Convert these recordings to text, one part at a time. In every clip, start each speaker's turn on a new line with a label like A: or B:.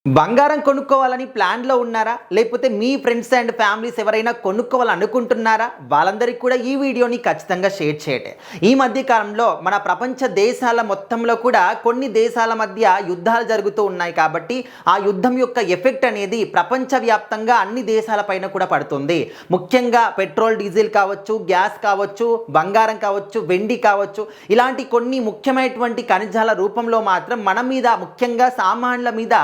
A: బంగారం కొనుక్కోవాలని ప్లాన్‌లో ఉన్నారా? లేకపోతే మీ ఫ్రెండ్స్ అండ్ ఫ్యామిలీస్ ఎవరైనా కొనుక్కోవాలనుకుంటున్నారా? వాళ్ళందరికీ కూడా ఈ వీడియోని ఖచ్చితంగా షేర్ చేయండి. ఈ మధ్య కాలంలో మన ప్రపంచ దేశాల మొత్తంలో కూడా కొన్ని దేశాల మధ్య యుద్ధాలు జరుగుతూ ఉన్నాయి కాబట్టి, ఆ యుద్ధం యొక్క ఎఫెక్ట్ అనేది ప్రపంచవ్యాప్తంగా అన్ని దేశాలపైన కూడా పడుతుంది. ముఖ్యంగా పెట్రోల్, డీజిల్ కావచ్చు, గ్యాస్ కావచ్చు, బంగారం కావచ్చు, వెండి కావచ్చు, ఇలాంటి కొన్ని ముఖ్యమైనటువంటి ఖనిజాల రూపంలో మాత్రం మన మీద, ముఖ్యంగా సామాన్యుల మీద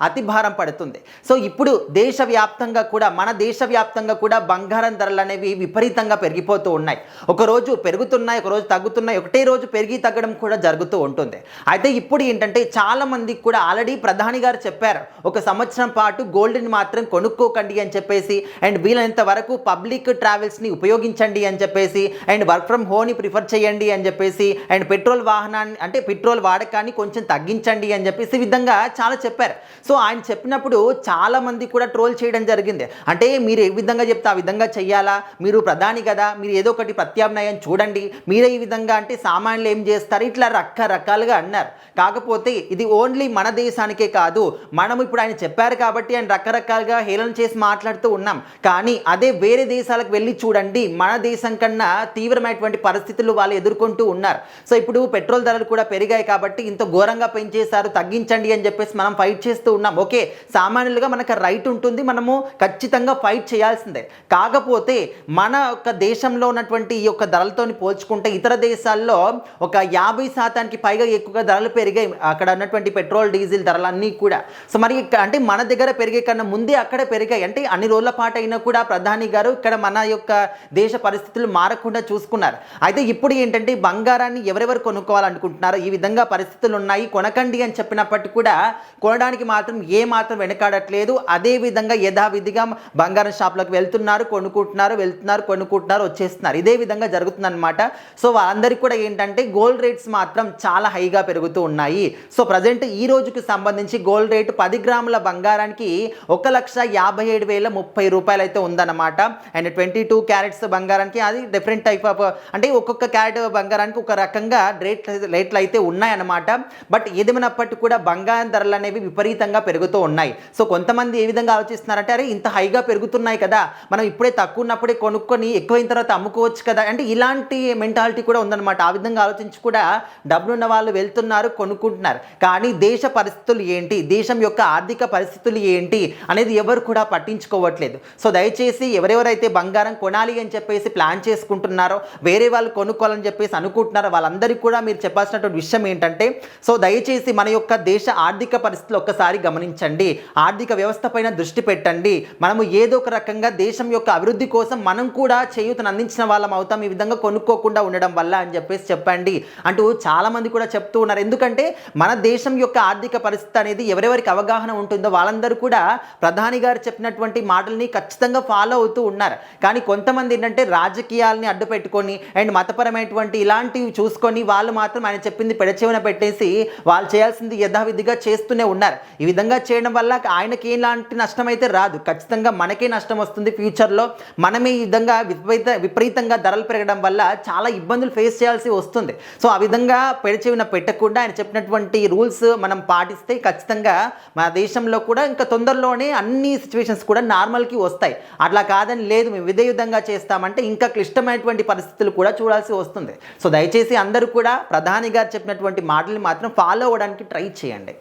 A: అతి భారం పడుతుంది. సో ఇప్పుడు దేశవ్యాప్తంగా కూడా, మన దేశవ్యాప్తంగా కూడా బంగారం ధరలు అనేవి విపరీతంగా పెరిగిపోతూ ఉన్నాయి. ఒకరోజు పెరుగుతున్నాయి, ఒకరోజు తగ్గుతున్నాయి, ఒకటే రోజు పెరిగి తగ్గడం కూడా జరుగుతూ ఉంటుంది. అయితే ఇప్పుడు ఏంటంటే చాలా మందికి కూడా ఆల్రెడీ ప్రధాని గారు చెప్పారు, ఒక సంవత్సరం పాటు గోల్డ్ని మాత్రం కొనుక్కోకండి అని చెప్పేసి, అండ్ వీలైనంత వరకు పబ్లిక్ ట్రావెల్స్ని ఉపయోగించండి అని చెప్పేసి, అండ్ వర్క్ ఫ్రమ్ హోమ్ని ప్రిఫర్ చేయండి అని చెప్పేసి, అండ్ పెట్రోల్ వాహనాన్ని అంటే పెట్రోల్ వాడకాన్ని కొంచెం తగ్గించండి అని చెప్పేసి ఈ విధంగా చాలా చెప్పారు. సో ఆయన చెప్పినప్పుడు చాలామంది కూడా ట్రోల్ చేయడం జరిగింది. అంటే మీరు ఏ విధంగా చెప్తే ఆ విధంగా చెయ్యాలా, మీరు ప్రధాని కదా, మీరు ఏదో ఒకటి ప్రత్యామ్నాయం చూడండి, మీరే ఈ విధంగా అంటే సామాన్యులు ఏం చేస్తారు, ఇట్లా రకరకాలుగా అన్నారు. కాకపోతే ఇది ఓన్లీ మన దేశానికే కాదు, మనం ఇప్పుడు ఆయన చెప్పారు కాబట్టి ఆయన రకరకాలుగా హేళన చేసి మాట్లాడుతూ ఉన్నాం. కానీ అదే వేరే దేశాలకు వెళ్ళి చూడండి, మన దేశం కన్నా తీవ్రమైనటువంటి పరిస్థితులు వాళ్ళు ఎదుర్కొంటూ ఉన్నారు. సో ఇప్పుడు పెట్రోల్ ధరలు కూడా పెరిగాయి కాబట్టి ఇంత ఘోరంగా పెంచేశారు, తగ్గించండి అని చెప్పేసి మనం ఫైట్ చేస్తూ ఉన్నాం. ఓకే, సామాన్యులుగా మనకు రైట్ ఉంటుంది, మనము ఖచ్చితంగా ఫైట్ చేయాల్సిందే. కాకపోతే మన యొక్క దేశంలో ఉన్నటువంటి ఈ యొక్క ధరలతోని పోల్చుకుంటే ఇతర దేశాల్లో ఒక 50% పైగా ఎక్కువగా ధరలు పెరిగాయి, అక్కడ ఉన్నటువంటి పెట్రోల్, డీజిల్ ధరలన్నీ కూడా. సో మరి అంటే మన దగ్గర పెరిగే కన్నా ముందే అక్కడే పెరిగాయి. అంటే అన్ని రోజుల పాటు అయినా కూడా ప్రధాని గారు ఇక్కడ మన యొక్క దేశ పరిస్థితులు మారకుండా చూసుకున్నారు. అయితే ఇప్పుడు ఏంటంటే బంగారాన్ని ఎవరెవరు కొనుక్కోవాలనుకుంటున్నారో, ఈ విధంగా పరిస్థితులు ఉన్నాయి, కొనకండి అని చెప్పినప్పటికీ కూడా కొనడానికి మాత్రం ఏ మాత్రం వెనకాడట్లేదు. అదే విధంగా యథావిధిగా బంగారం షాప్లకు వెళ్తున్నారు, కొనుక్కుంటున్నారు, వెళ్తున్నారు, కొనుక్కుంటున్నారు, వచ్చేస్తున్నారు. ఇదే విధంగా జరుగుతుందన్నమాట. సో వాళ్ళందరికీ కూడా ఏంటంటే గోల్డ్ రేట్స్ మాత్రం చాలా హైగా పెరుగుతూ ఉన్నాయి. సో ప్రజెంట్ ఈ రోజుకి సంబంధించి గోల్డ్ రేటు 10 గ్రాముల బంగారానికి 1,57,030 రూపాయలు అయితే ఉందన్నమాట. అండ్ 22 క్యారెట్స్ బంగారానికి అది డిఫరెంట్ టైప్ ఆఫ్, అంటే ఒక్కొక్క క్యారెట్ బంగారానికి ఒక రకంగా రేట్లు అయితే ఉన్నాయన్నమాట. బట్ ఏదేమైనప్పటికీ కూడా బంగారం ధరలు అనేవి విపరీతంగా పెరుగుతూ ఉన్నాయి. సో కొంతమంది ఏ విధంగా ఆలోచిస్తున్నారంటే, అరే ఇంత హైగా పెరుగుతున్నాయి కదా, మనం ఇప్పుడే తక్కువ ఉన్నప్పుడే కొనుక్కొని ఎక్కువైన తర్వాత అమ్ముకోవచ్చు కదా, అంటే ఇలాంటి మెంటాలిటీ కూడా ఉందన్నమాట. ఆ విధంగా ఆలోచించి కూడా డబ్బులున్న వాళ్ళు వెళ్తున్నారు, కొనుక్కుంటున్నారు. కానీ దేశ పరిస్థితులు ఏంటి, దేశం యొక్క ఆర్థిక పరిస్థితులు ఏంటి అనేది ఎవరు కూడా పట్టించుకోవట్లేదు. సో దయచేసి ఎవరెవరైతే బంగారం కొనాలి అని చెప్పేసి ప్లాన్ చేసుకుంటున్నారో, వేరే వాళ్ళు కొనుక్కోవాలని చెప్పేసి అనుకుంటున్నారో, వాళ్ళందరికీ కూడా మీరు చెప్పాల్సినటువంటి విషయం ఏంటంటే, సో దయచేసి మన యొక్క దేశ ఆర్థిక పరిస్థితులు ఒక్కసారి గమనించండి, ఆర్థిక వ్యవస్థ పైన దృష్టి పెట్టండి. మనము ఏదో ఒక రకంగా దేశం యొక్క అభివృద్ధి కోసం మనం కూడా చేయూతను అందించిన వాళ్ళం అవుతాం ఈ విధంగా కొనుక్కోకుండా ఉండడం వల్ల అని చెప్పేసి చెప్పండి అంటూ చాలామంది కూడా చెప్తూ ఉన్నారు. ఎందుకంటే మన దేశం యొక్క ఆర్థిక పరిస్థితి అనేది ఎవరెవరికి అవగాహన ఉంటుందో వాళ్ళందరూ కూడా ప్రధాని గారు చెప్పినటువంటి మాటల్ని ఖచ్చితంగా ఫాలో అవుతూ ఉన్నారు. కానీ కొంతమంది ఏంటంటే రాజకీయాలని అడ్డు పెట్టుకొని అండ్ మతపరమైనటువంటి ఇలాంటివి చూసుకొని వాళ్ళు మాత్రం ఆయన చెప్పింది పెడచెవిన పెట్టేసి వాళ్ళు చేయాల్సింది యథావిధిగా చేస్తూనే ఉన్నారు. ఈ విధంగా చేయడం వల్ల ఆయనకి ఎలాంటి నష్టం అయితే రాదు, ఖచ్చితంగా మనకే నష్టం వస్తుంది. ఫ్యూచర్లో మనమే ఈ విధంగా విపరీతంగా ధరలు పెరగడం వల్ల చాలా ఇబ్బందులు ఫేస్ చేయాల్సి వస్తుంది. సో ఆ విధంగా పెడచెవిన పెట్టకుండా ఆయన చెప్పినటువంటి రూల్స్ మనం పాటిస్తే ఖచ్చితంగా మన దేశంలో కూడా ఇంకా తొందరలోనే అన్ని సిచ్యువేషన్స్ కూడా నార్మల్కి వస్తాయి. అట్లా కాదని లేదు మేము ఇదే విధంగా చేస్తామంటే ఇంకా క్లిష్టమైనటువంటి పరిస్థితులు కూడా చూడాల్సి వస్తుంది. సో దయచేసి అందరూ కూడా ప్రధాని గారు చెప్పినటువంటి మాటల్ని మాత్రం ఫాలో అవ్వడానికి ట్రై చేయండి.